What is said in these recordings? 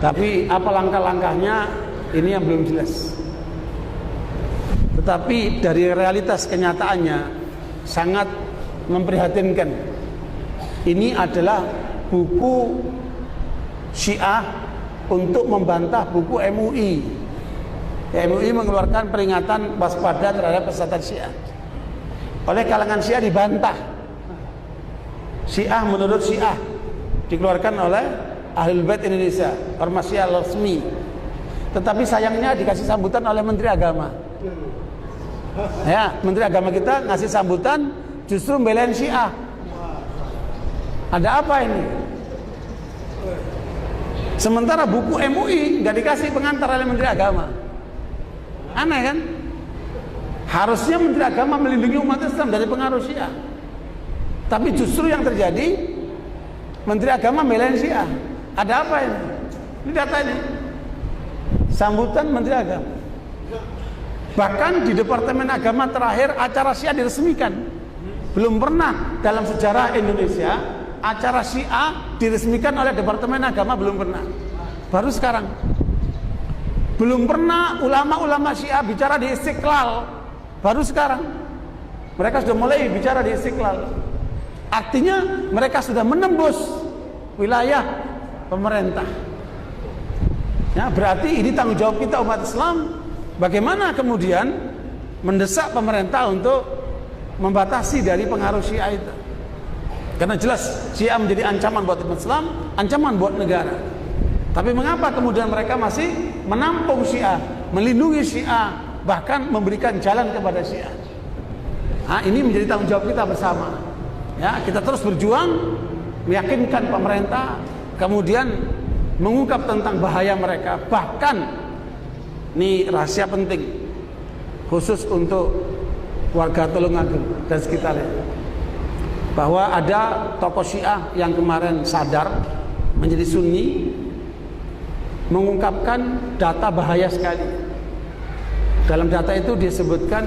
Tapi apa langkah-langkahnya ini yang belum jelas. Tetapi dari realitas kenyataannya sangat memprihatinkan. Ini adalah buku Syiah untuk membantah buku MUI. MUI mengeluarkan peringatan waspada terhadap kesesatan Syiah. Oleh kalangan Syiah dibantah. Syiah menurut Syiah dikeluarkan oleh Ahlul Bait Indonesia, ormas Syiah resmi. Tetapi sayangnya dikasih sambutan oleh Menteri Agama. Ya, Menteri Agama kita ngasih sambutan justru membelain Syiah. Ada apa ini? Sementara buku MUI nggak dikasih pengantar oleh Menteri Agama. Aneh kan? Harusnya Menteri Agama melindungi umat Islam dari pengaruh Syiah. Tapi justru yang terjadi Menteri Agama membelain Syiah. Ada apa ini? Ini data ini. Sambutan Menteri Agama. Bahkan di Departemen Agama terakhir acara Syiah diresmikan. Belum pernah dalam sejarah Indonesia acara Syiah diresmikan oleh Departemen Agama, belum pernah. Baru sekarang. Belum pernah ulama-ulama Syiah bicara di Istiqlal. Baru sekarang. Mereka sudah mulai bicara di Istiqlal. Artinya mereka sudah menembus wilayah pemerintah. Ya, berarti ini tanggung jawab kita umat Islam. Bagaimana kemudian mendesak pemerintah untuk membatasi dari pengaruh Syiah itu. Karena jelas Syiah menjadi ancaman buat umat Islam, ancaman buat negara. Tapi mengapa kemudian mereka masih menampung Syiah, melindungi Syiah, bahkan memberikan jalan kepada Syiah? Nah, ini menjadi tanggung jawab kita bersama. Ya, kita terus berjuang meyakinkan pemerintah, kemudian mengungkap tentang bahaya mereka. Bahkan ini rahasia penting khusus untuk warga Tulungagung dan sekitarnya, bahwa ada tokoh Syiah yang kemarin sadar menjadi Sunni, mengungkapkan data bahaya sekali. Dalam data itu disebutkan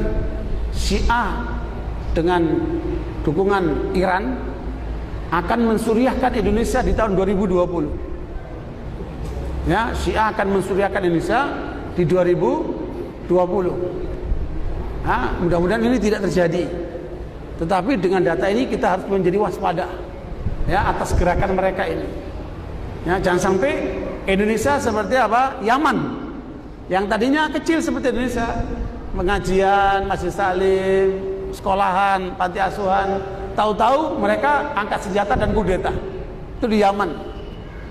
Syiah dengan dukungan Iran akan mensuriahkan Indonesia di tahun 2020. Ya, Syiah akan mensuriahkan Indonesia di 2020. Nah, mudah-mudahan ini tidak terjadi. Tetapi dengan data ini kita harus menjadi waspada, ya, atas gerakan mereka ini. Ya, jangan sampai Indonesia seperti apa? Yaman, yang tadinya kecil seperti Indonesia, pengajian, masjid salim, sekolahan, panti asuhan, tahu-tahu mereka angkat senjata dan kudeta. Itu di Yaman.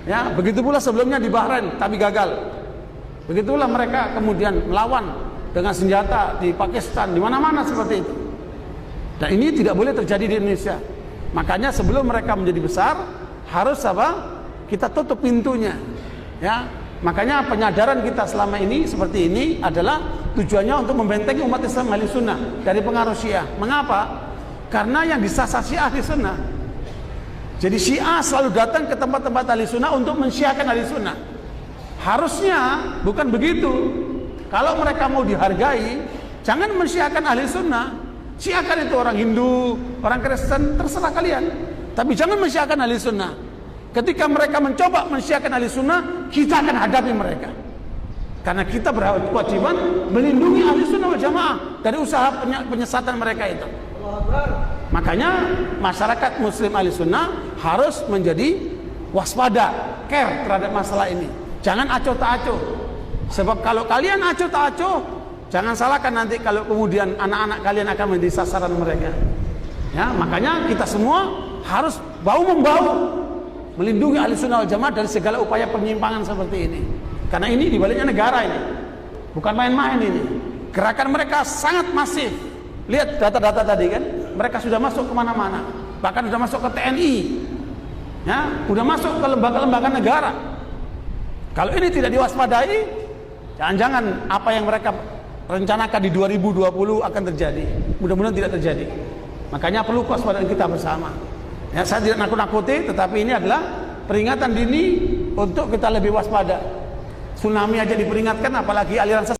Ya, begitu pula sebelumnya di Bahrain, tapi gagal. Begitulah mereka kemudian melawan dengan senjata di Pakistan, di mana-mana seperti itu. Dan ini tidak boleh terjadi di Indonesia. Makanya sebelum mereka menjadi besar, harus apa? Kita tutup pintunya. Ya, makanya penyadaran kita selama ini seperti ini adalah tujuannya untuk membentengi umat Islam ahli sunnah dari pengaruh Syiah. Mengapa? Karena yang disasar Syiah ahli sunnah. Jadi Syiah selalu datang ke tempat-tempat ahli sunnah untuk mensyiahkan ahli sunnah. Harusnya bukan begitu. Kalau mereka mau dihargai, jangan mensyiahkan ahli sunnah. Syiahkan itu orang Hindu, orang Kristen, terserah kalian. Tapi jangan mensyiahkan ahli sunnah. Ketika mereka mencoba mensyiahkan ahli sunnah, kita akan hadapi mereka. Karena kita berkewajiban melindungi ahli sunnah wal jamaah dari usaha penyesatan mereka itu. Makanya masyarakat muslim ahli sunnah harus menjadi waspada, care terhadap masalah ini. Jangan acuh tak acuh. Sebab kalau kalian acuh tak acuh, jangan salahkan nanti kalau kemudian anak-anak kalian akan menjadi sasaran mereka. Ya, makanya kita semua harus bahu-membahu melindungi ahli sunnah wal jamaah dari segala upaya penyimpangan seperti ini. Karena ini dibaliknya negara ini, bukan main-main ini. Gerakan mereka sangat masif. Lihat data-data tadi kan, mereka sudah masuk kemana-mana, bahkan sudah masuk ke TNI, ya, sudah masuk ke lembaga-lembaga negara. Kalau ini tidak diwaspadai, jangan-jangan apa yang mereka rencanakan di 2020 akan terjadi. Mudah-mudahan tidak terjadi. Makanya perlu kewaspadaan kita bersama. Ya, saya tidak nakut-nakuti, tetapi ini adalah peringatan dini untuk kita lebih waspada. Tsunami aja diperingatkan, apalagi aliran sesat.